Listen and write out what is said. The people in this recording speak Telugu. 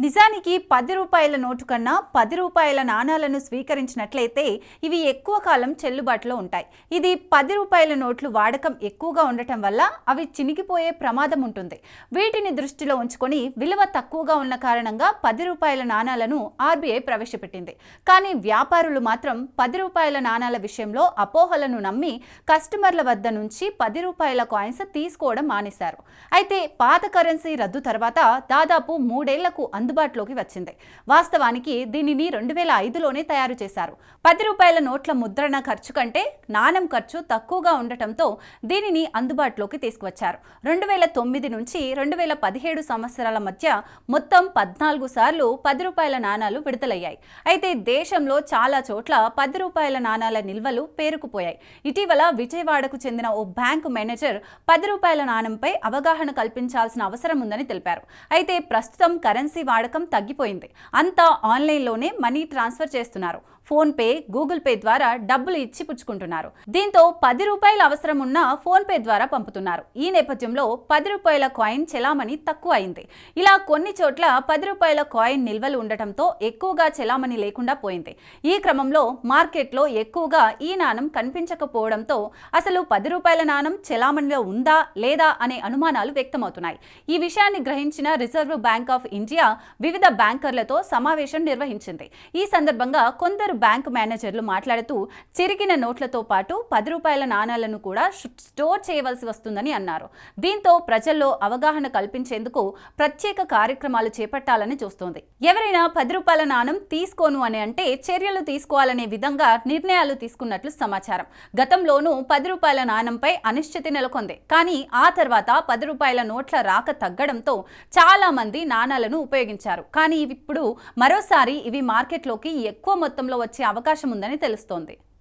నిజానికి 10 రూపాయల నోటు కన్నా 10 రూపాయల నాణాలను స్వీకరించినట్లయితే ఇవి ఎక్కువ కాలం చెల్లుబాటులో ఉంటాయి. ఇది 10 రూపాయల నోట్లు వాడకం ఎక్కువగా ఉండటం వల్ల అవి చినిగిపోయే ప్రమాదం ఉంటుంది. వీటిని దృష్టిలో ఉంచుకొని విలువ తక్కువగా ఉన్న కారణంగా 10 రూపాయల నాణాలను ఆర్బీఐ ప్రవేశపెట్టింది. కానీ వ్యాపారులు మాత్రం 10 రూపాయల నాణాల విషయంలో అపోహలను నమ్మి కస్టమర్ల వద్ద నుంచి 10 రూపాయల కాయిన్స్ తీసుకోవడం మానేశారు. అయితే పాత కరెన్సీ రద్దు తర్వాత దాదాపు 3 ఏళ్లకు అందుబాటులోకి వచ్చింది. వాస్తవానికి దీనిని 2005లోనే తయారు చేశారు. 10 రూపాయల నోట్ల ముద్రణ ఖర్చు కంటే నాణం ఖర్చు తక్కువగా ఉండటంతో దీనిని అందుబాటులోకి తీసుకువచ్చారు. 2009 నుంచి 2017 సంవత్సరాల మధ్య మొత్తం 14 సార్లు 10 రూపాయల నాణాలు విడుదలయ్యాయి. అయితే దేశంలో చాలా చోట్ల 10 రూపాయల నాణాల నిల్వలు పేరుకుపోయాయి. ఇటీవల విజయవాడకు చెందిన ఓ బ్యాంకు మేనేజర్ 10 రూపాయల నాణంపై అవగాహన కల్పించాల్సిన అవసరం ఉందని తెలిపారు. అయితే ప్రస్తుతం కరెన్సీ వాడకం తగ్గిపోయింది. అంతా ఆన్లైన్లోనే మనీ ట్రాన్స్ఫర్ చేస్తున్నారు. ఫోన్ పే, గూగుల్ పే ద్వారా డబ్బులు ఇచ్చి పుచ్చుకుంటున్నారు. దీంతో 10 రూపాయల అవసరం ఉన్న ఫోన్ పే ద్వారా పంపుతున్నారు. ఈ నేపథ్యంలో 10 రూపాయల కాయిన్ చెలామణి తక్కువ అయింది. ఇలా కొన్ని చోట్ల 10 రూపాయల కాయిన్ నిల్వలు ఉండటంతో ఎక్కువగా చెలామణి లేకుండా పోయింది. ఈ క్రమంలో మార్కెట్లో ఎక్కువగా ఈ నాణం కనిపించకపోవడంతో అసలు 10 రూపాయల నాణం చెలామణిలో ఉందా లేదా అనే అనుమానాలు వ్యక్తమవుతున్నాయి. ఈ విషయాన్ని గ్రహించిన రిజర్వ్ బ్యాంక్ ఆఫ్ ఇండియా వివిధ బ్యాంకర్లతో సమావేశం నిర్వహించింది. ఈ సందర్భంగా కొందరు బ్యాంకు మేనేజర్లు మాట్లాడుతూ చిరిగిన నోట్లతో పాటు 10 రూపాయల నాణాలను కూడా స్టోర్ చేయవలసి వస్తుందని అన్నారు. దీంతో ప్రజల్లో అవగాహన కల్పించేందుకు ప్రత్యేక కార్యక్రమాలు చేపట్టాలని చూస్తోంది. ఎవరైనా 10 రూపాయల నాణం తీసుకోను అని అంటే చర్యలు తీసుకోవాలనే విధంగా నిర్ణయాలు తీసుకున్నట్లు సమాచారం. గతంలోనూ 10 రూపాయల నాణంపై అనిశ్చితి నెలకొంది. కానీ ఆ తర్వాత 10 రూపాయల నోట్ల రాక తగ్గడంతో చాలా మంది నాణాలను ఉపయోగించారు. కానీ ఇప్పుడు మరోసారి ఇవి మార్కెట్లోకి ఎక్కువ మొత్తంలో వచ్చే అవకాశం ఉందని తెలుస్తోంది.